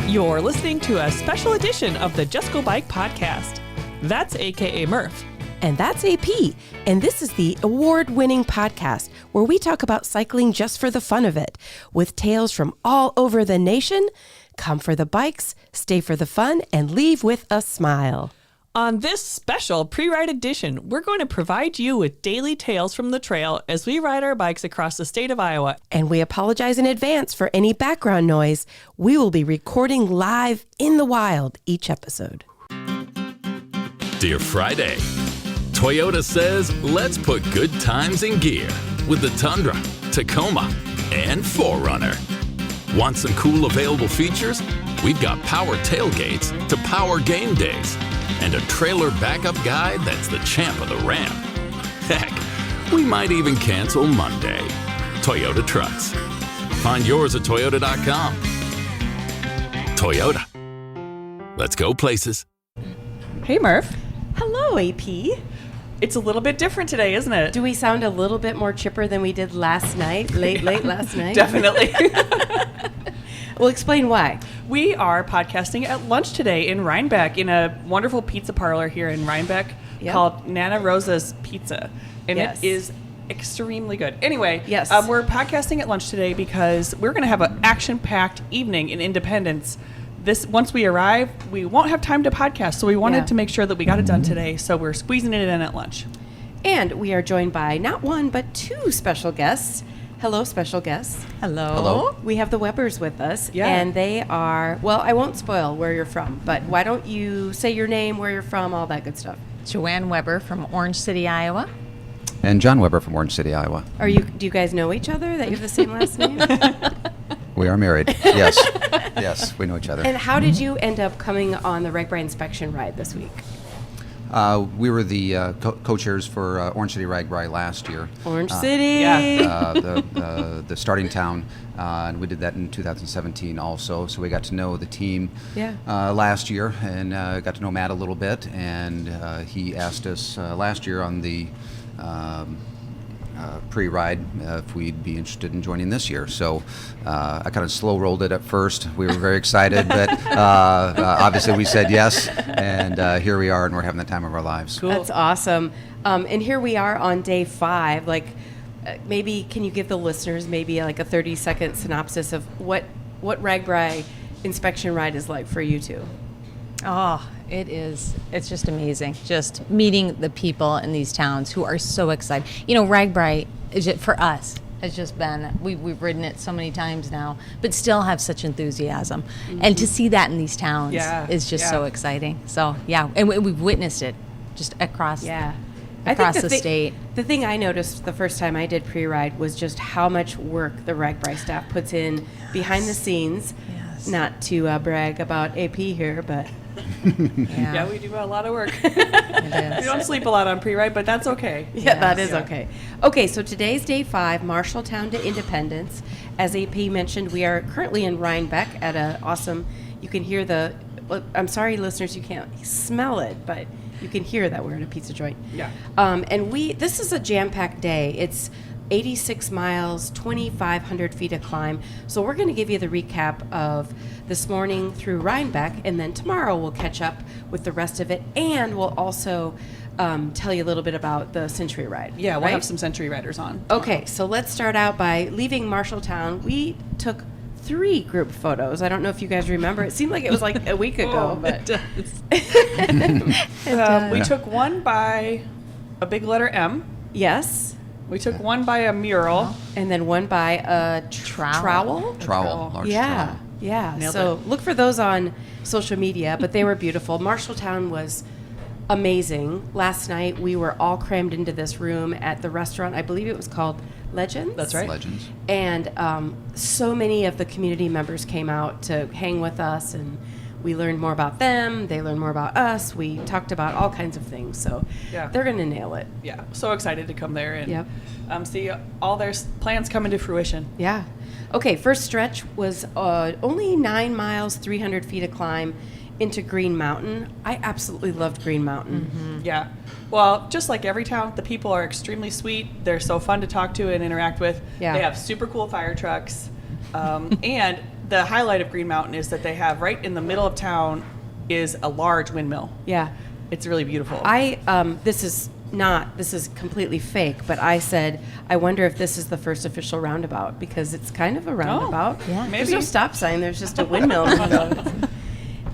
You're listening to a special edition of the JustGoBike Podcast. That's AKA Murph. And that's AP. And this is the award-winning podcast where we talk about cycling just for the fun of it. With tales from all over the nation. Come for the bikes, stay for the fun, and leave with a smile. On this special pre-ride edition, we're going to provide you with daily tales from the trail as we ride our bikes across the state of Iowa. And we apologize in advance for any background noise. We will be recording live in the wild each episode. Dear Friday, Toyota says let's put good times in gear with the Tundra, Tacoma, and 4Runner. Want some cool available features? We've got power tailgates to power game days and a trailer backup guide that's the champ of the ramp. Heck, we might even cancel Monday. Toyota trucks. Find yours at toyota.com. Toyota. Let's go places. Hey, Murph. Hello, AP. It's a little bit different today, isn't it? Do we sound a little bit more chipper than we did last night? Late last night? Definitely. Well, explain why. We are podcasting at lunch today in Reinbeck in a wonderful pizza parlor here in Reinbeck called Nana Rosa's Pizza. And it is extremely good. Anyway, we're podcasting at lunch today because we're going to have an action-packed evening in Independence. Once we arrive, we won't have time to podcast, so we wanted to make sure that we got it done today, so we're squeezing it in at lunch. And we are joined by not one, but two special guests. Hello, special guests. Hello. We have the Webbers with us, Yeah. and they are, well, I won't spoil where you're from, but why don't you say your name, where you're from, all that good stuff. Joanne Weber from Orange City, Iowa. And John Weber from Orange City, Iowa. Do you guys know each other, that you have the same last name? We are married. Yes. Yes, we know each other. And how did you end up coming on the RAGBRAI Inspection Ride this week? We were the co-chairs for Orange City RAGBRAI last year. Orange City. The starting town, and we did that in 2017 also. So we got to know the team last year and got to know Matt a little bit. And he asked us last year on the pre-ride if we'd be interested in joining this year. So I kind of slow rolled it at first. We were very excited, but obviously we said yes, and here we are, and we're having the time of our lives. Cool. That's awesome. And here we are on day 5. Maybe can you give the listeners maybe like a 30-second synopsis of what RAGBRAI Inspection Ride is like for you two? Oh, it's just amazing. Just meeting the people in these towns who are so excited. You know, RAGBRAI, for us, has just been, we've ridden it so many times now, but still have such enthusiasm. Mm-hmm. And to see that in these towns is just so exciting. So, and we've witnessed it just across the state. The thing I noticed the first time I did pre-ride was just how much work the RAGBRAI staff puts in behind the scenes. Yes. Not to brag about AP here, but... Yeah, we do a lot of work. We don't sleep a lot on pre-ride, but that's okay. Yeah, that is okay. Okay, so today's day 5, Marshalltown to Independence. As AP mentioned, we are currently in Reinbeck at an awesome, you can hear I'm sorry, listeners, you can't smell it, but you can hear that we're at a pizza joint. Yeah. And this is a jam-packed day. It's 86 miles, 2,500 feet of climb. So we're going to give you the recap of this morning through Reinbeck, and then tomorrow we'll catch up with the rest of it, and we'll also tell you a little bit about the Century Ride. Yeah, we'll have some Century Riders on tomorrow. Okay, so let's start out by leaving Marshalltown. We took 3 group photos. I don't know if you guys remember. It seemed like it was like a week ago. But it does. We took one by a big letter M. Yes. We took one by a mural. And then one by a trowel? Large trowel. Yeah. Nailed So it. look for those on social media, but they were beautiful. Marshalltown was amazing. Last night we were all crammed into this room at the restaurant. I believe it was called Legends. That's right. Legends. And so many of the community members came out to hang with us, and we learned more about them. They learned more about us. We talked about all kinds of things. So they're going to nail it. Yeah. So excited to come there and see all their plans come into fruition. Yeah. Okay. First stretch was only 9 miles, 300 feet of climb into Green Mountain. I absolutely loved Green Mountain. Mm-hmm. Yeah. Well, just like every town, the people are extremely sweet. They're so fun to talk to and interact with. Yeah. They have super cool fire trucks. And the highlight of Green Mountain is that they have right in the middle of town is a large windmill. Yeah. It's really beautiful. This is completely fake, but I said, I wonder if this is the first official roundabout, because it's kind of a roundabout. Yeah. Maybe. There's no stop sign, there's just a windmill.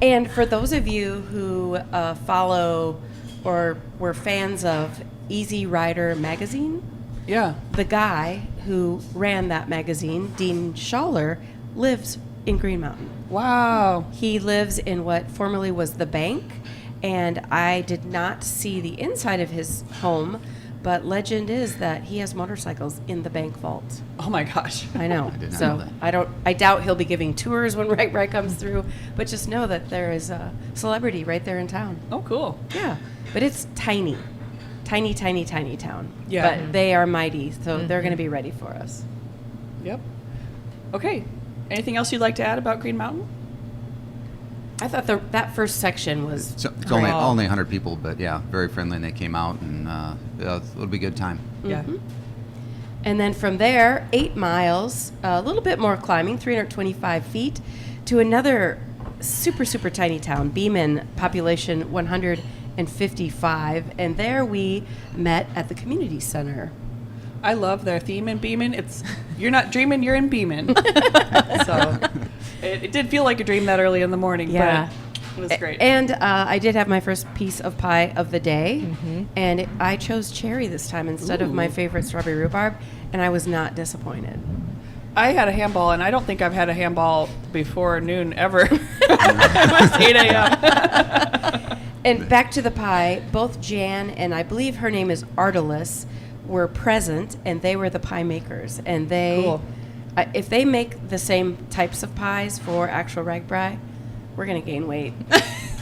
And for those of you who follow or were fans of Easy Rider magazine, Yeah. the guy who ran that magazine, Dean Schaller, lives in Green Mountain. Wow. He lives in what formerly was the bank, and I did not see the inside of his home, but legend is that he has motorcycles in the bank vault. Oh my gosh. I know. I did not So know that. I doubt he'll be giving tours when RAGBRAI comes through, but just know that there is a celebrity right there in town. Oh, cool. Yeah, but it's tiny. Tiny, tiny, tiny town. Yeah. But they are mighty, so they're going to be ready for us. Yep. Okay. Anything else you'd like to add about Green Mountain? I thought that first section was So it's great. only 100 people, but yeah, very friendly, and they came out, and it'll be a good time. Yeah. And then from there, 8 miles, a little bit more climbing, 325 feet, to another super, super tiny town, Beaman, population 155. And there we met at the community center. I love their theme in Beaman. It's you're not dreaming, you're in Beaman. So it did feel like a dream that early in the morning, Yeah. but it was great. And I did have my first piece of pie of the day, and I chose cherry this time instead of my favorite strawberry rhubarb, and I was not disappointed. I had a handball, and I don't think I've had a handball before noon ever. It was 8 a.m. And back to the pie, both Jan and I believe her name is Artelis were present, and they were the pie makers. And they, Cool. If they make the same types of pies for actual RAGBRAI, we're going to gain weight.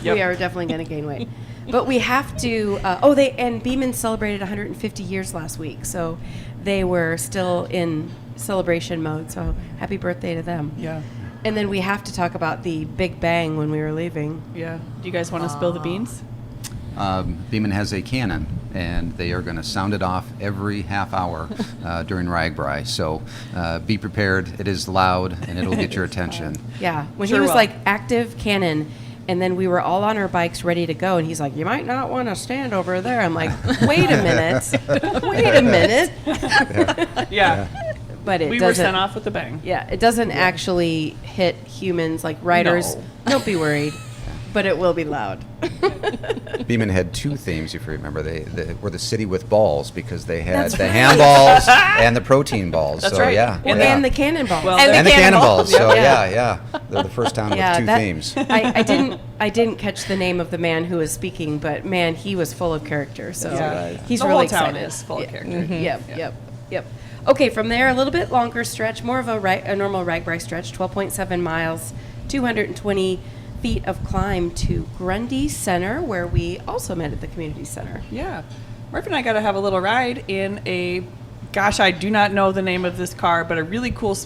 Yep. We are definitely going to gain weight. But we have to, and Beaman celebrated 150 years last week, so they were still in celebration mode, so happy birthday to them. Yeah. And then we have to talk about the Big Bang when we were leaving. Yeah. Do you guys want to spill the beans? Beaman has a cannon, and they are going to sound it off every half hour during RAGBRAI. So be prepared. It is loud, and it'll get your attention. Yeah, when Sure he was will. like active cannon, and then we were all on our bikes ready to go, and he's like, "You might not want to stand over there." I'm like, "Wait a minute, wait a minute." Yeah. But it We were doesn't. sent off with a bang. Yeah, it doesn't actury hit humans like riders. No. Don't be worried, but it will be loud. Beaman had two themes, if you remember. They were the city with balls, because they had That's the right. handballs and the protein balls. That's so, right. Yeah, Well, yeah. and the cannonballs. Well, And And the cannonballs. So Yeah. yeah. They're the first town yeah, with two themes. I didn't catch the name of the man who was speaking, but man, he was full of character. So Yeah. he's The really whole town excited. is full of Yeah. character. Yep. Okay, from there, a little bit longer stretch, more of a normal RAGBRAI stretch, 12.7 miles, 220 feet of climb to Grundy Center, where we also met at the community center. Yeah. Murph and I got to have a little ride in a, gosh, I do not know the name of this car, but a really cool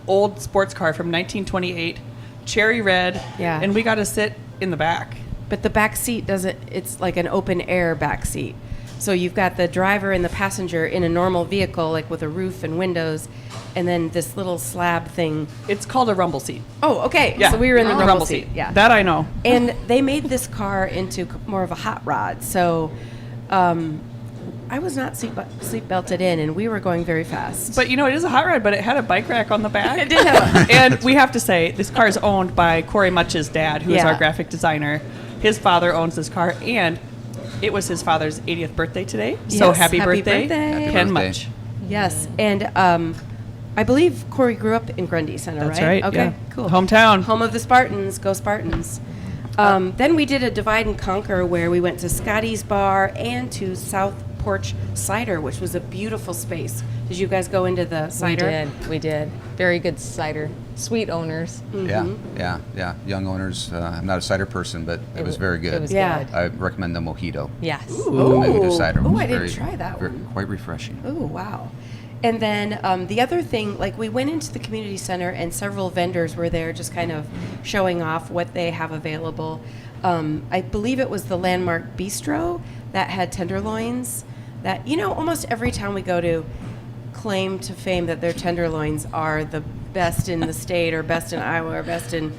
old sports car from 1928, cherry red. Yeah. And we got to sit in the back. But the back seat it's like an open air back seat. So you've got the driver and the passenger in a normal vehicle, like with a roof and windows, and then this little slab thing. It's called a rumble seat. Oh, okay. Yeah. So we were in the rumble seat. Yeah. That I know. And they made this car into more of a hot rod. So I was not seat belted in, and we were going very fast. But you know, it is a hot rod, but it had a bike rack on the back. It did have And we have to say, this car is owned by Corey Much's dad, who is Yeah. our graphic designer. His father owns this car, and it was his father's 80th birthday today. So Yes, happy happy birthday, birthday. Ken Happy birthday. Much. Yes, and I believe Corey grew up in Grundy Center, That's right? right, Okay, yeah. cool. Hometown. Home of the Spartans. Go Spartans. Then we did a divide and conquer where we went to Scotty's Bar and to South Porch Cider, which was a beautiful space. Did you guys go into the cider? We did. Very good cider. Sweet owners. Yeah. Young owners. I'm not a cider person, but it was very good. It was Yeah. good. I recommend the mojito. Yes. The mojito cider. Ooh, was I didn't try that one. Quite refreshing. Oh, wow. And then the other thing, like we went into the community center and several vendors were there just kind of showing off what they have available. I believe it was the Landmark Bistro that had tenderloins that, almost every town we go to claim to fame that their tenderloins are the best in the state or best in Iowa or best in,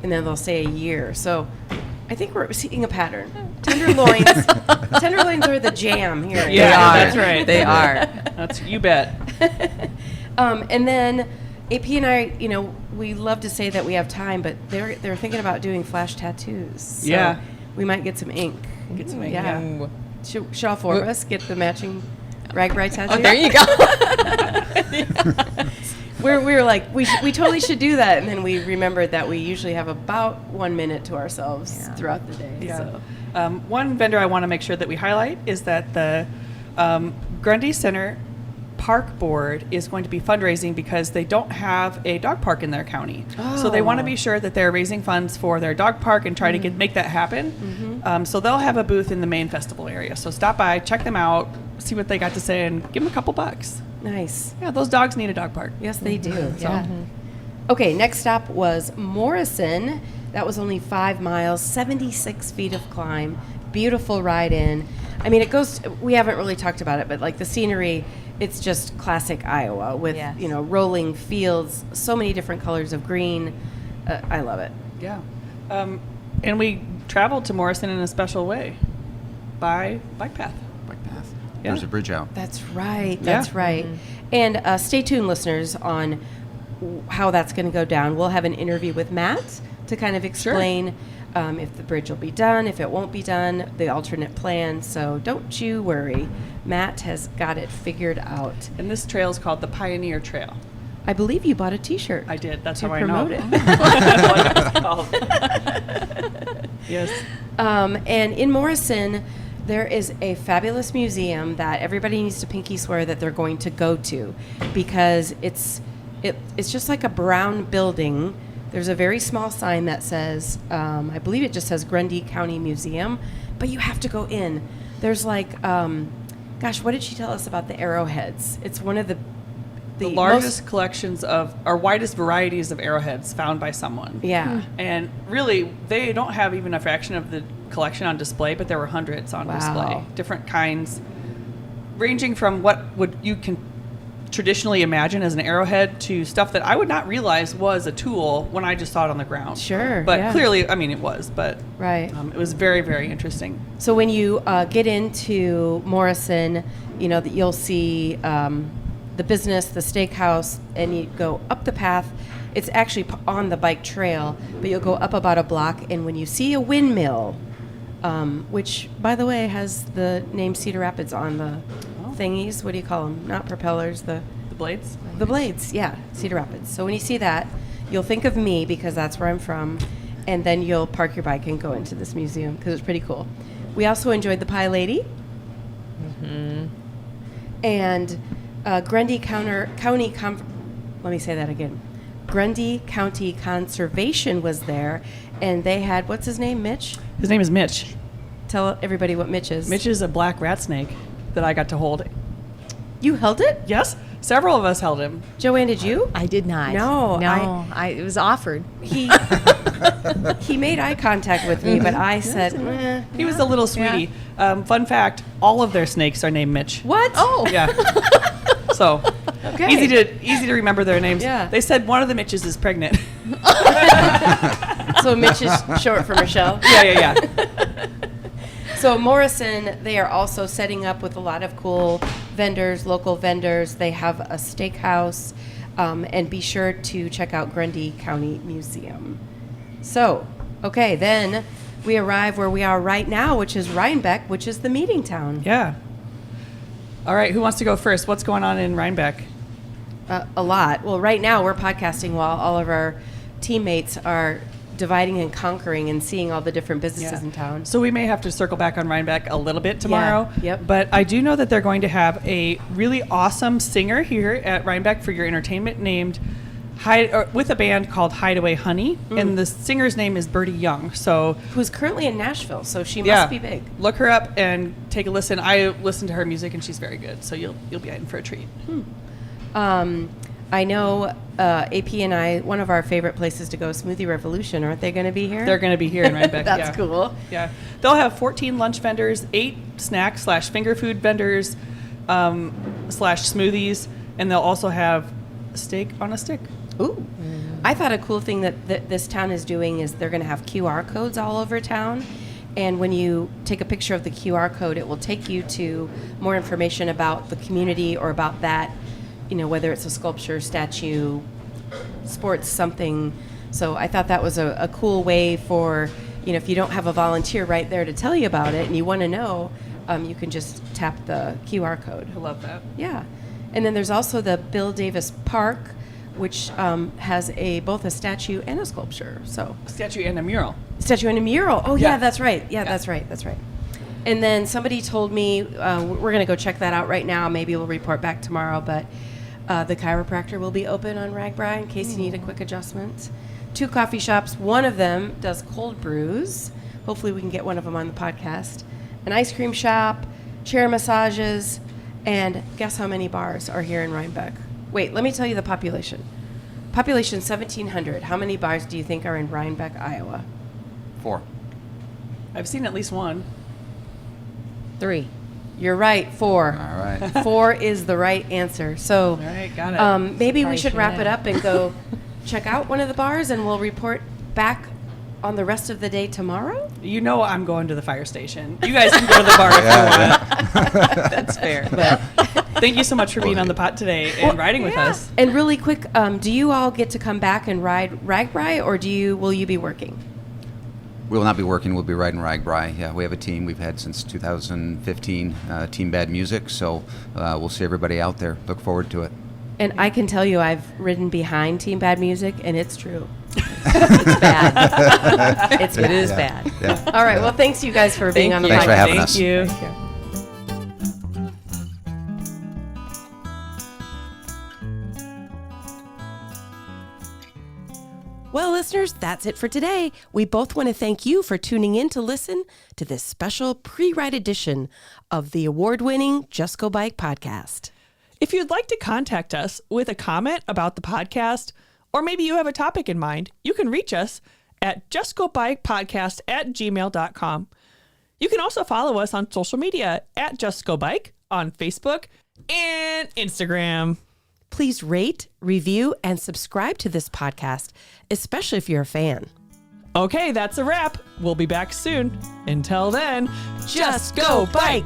and then they'll say a year. So I think we're seeing a pattern. Tenderloins are the jam here. Yeah, that's right. They are. That's you bet. And then AP and I, we love to say that we have time, but they're thinking about doing flash tattoos. So we might get some ink. Yeah. Should all four of us get the matching RAGBRAI tattoo? Oh, there you go. We were like, we totally should do that, and then we remembered that we usually have about 1 minute to ourselves throughout the day. Yeah. So. One vendor I want to make sure that we highlight is that the Grundy Center Park Board is going to be fundraising because they don't have a dog park in their county. So they want to be sure that they're raising funds for their dog park and try to make that happen. So they'll have a booth in the main festival area. So stop by, check them out, see what they got to say, and give them a couple bucks. Nice. Yeah, those dogs need a dog park. Yes, they do. Yeah. Okay, next stop was Morrison. That was only 5 miles, 76 feet of climb. Beautiful ride in. I mean, we haven't really talked about it, but like the scenery, it's just classic Iowa with, rolling fields, so many different colors of green. I love it. Yeah. And we traveled to Morrison in a special way by bike path. Yeah. There's a bridge out. That's right. That's right. And stay tuned, listeners, on how that's going to go down. We'll have an interview with Matt to kind of explain if the bridge will be done, if it won't be done, the alternate plan. So don't you worry. Matt has got it figured out. And this trail is called the Pioneer Trail. I believe you bought a T-shirt. I did. That's to how I know. promote it. Yes. And in Morrison, there is a fabulous museum that everybody needs to pinky swear that they're going to go to, because it's just like a brown building. There's a very small sign that says, I believe it just says Grundy County Museum, but you have to go in. There's like, what did she tell us about the arrowheads? It's one of the largest collections or widest varieties of arrowheads found by someone. Yeah. And really, they don't have even a fraction of the collection on display, but there were hundreds on display. Different kinds, ranging from what you can traditionally imagine as an arrowhead to stuff that I would not realize was a tool when I just saw it on the ground. Sure. But clearly, I mean, it was. But right. It was very, very interesting. So when you get into Morrison, that you'll see the business, the steakhouse, and you go up the path. It's actually on the bike trail, but you'll go up about a block, and when you see a windmill, which, by the way, has the name Cedar Rapids on the thingies. What do you call them? Not propellers, the blades? The blades, yeah, Cedar Rapids. So when you see that, you'll think of me because that's where I'm from, and then you'll park your bike and go into this museum because it's pretty cool. We also enjoyed the Pie Lady. And Grundy County, let me say that again. Grundy County Conservation was there, and they had, what's his name, Mitch? His name is Mitch. Tell everybody what Mitch is. Mitch is a black rat snake that I got to hold. You held it? Yes. Several of us held him. Joanne, did you? I did not. No. It was offered. He made eye contact with me, but I said, He was a little sweetie. Yeah. Fun fact, all of their snakes are named Mitch. What? Oh. Yeah. So, easy to remember their names. Yeah. They said one of the Mitches is pregnant. So Mitch is short for Michelle? Yeah. So Morrison, they are also setting up with a lot of cool vendors, local vendors. They have a steakhouse, and be sure to check out Grundy County Museum. So, okay, then we arrive where we are right now, which is Reinbeck, which is the meeting town. Yeah. All right, who wants to go first? What's going on in Reinbeck? A lot. Well, right now we're podcasting while all of our teammates are dividing and conquering and seeing all the different businesses in town. So we may have to circle back on Reinbeck a little bit tomorrow. Yeah. Yep. But I do know that they're going to have a really awesome singer here at Reinbeck for your entertainment named with a band called Hideaway Honey, and the singer's name is Birdie Young. So who's currently in Nashville, so she must be big. Look her up and take a listen. I listen to her music and she's very good. So you'll be in for a treat. I know AP and I, one of our favorite places to go, Smoothie Revolution. Aren't they going to be here? They're going to be here in Reinbeck. That's cool. Yeah. They'll have 14 lunch vendors, 8 snack/finger food vendors, /smoothies, and they'll also have steak on a stick. Ooh. I thought a cool thing that this town is doing is they're going to have QR codes all over town. And when you take a picture of the QR code, it will take you to more information about the community or about that, whether it's a sculpture, statue, sports, something. So I thought that was a cool way for, if you don't have a volunteer right there to tell you about it and you want to know, you can just tap the QR code. I love that. Yeah. And then there's also the Bill Davis Park, which has both a statue and a sculpture. So a statue and a mural. Statue and a mural. Oh, yeah, Yeah. that's right. Yeah, that's right. That's right. And then somebody told me, we're going to go check that out right now. Maybe we'll report back tomorrow. But the chiropractor will be open on RAGBRAI in case you need a quick adjustment. 2 coffee shops. One of them does cold brews. Hopefully we can get one of them on the podcast. An ice cream shop, chair massages, and guess how many bars are here in Reinbeck? Wait, let me tell you the population. Population 1,700. How many bars do you think are in Reinbeck, Iowa? 4. I've seen at least one. 3. You're right, 4. All right. 4 is the right answer. So All right, got it. maybe we Surprised should you wrap did. it up and go check out one of the bars, and we'll report back on the rest of the day tomorrow. I'm going to the fire station. You guys can go to the bar if you want. That's fair. But thank you so much for being on the pot today and riding with us. And really quick, do you all get to come back and ride RAGBRAI, or will you be working? We will not be working. We'll be riding RAGBRAI. Yeah, we have a team we've had since 2015, Team Bad Music. So we'll see everybody out there. Look forward to it. And I can tell you I've ridden behind Team Bad Music, and it's true. It's bad. It is bad. Yeah. All right. Well, thanks you guys for being on the Thanks podcast. for having Thank us. you. Thank you. Well, listeners, that's it for today. We both want to thank you for tuning in to listen to this special pre-ride edition of the award-winning JustGoBike Podcast. If you'd like to contact us with a comment about the podcast, or maybe you have a topic in mind, you can reach us at justgobikepodcast@gmail.com. You can also follow us on social media at JustGoBike on Facebook and Instagram. Please rate, review, and subscribe to this podcast, especially if you're a fan. Okay, that's a wrap. We'll be back soon. Until then, just go bike.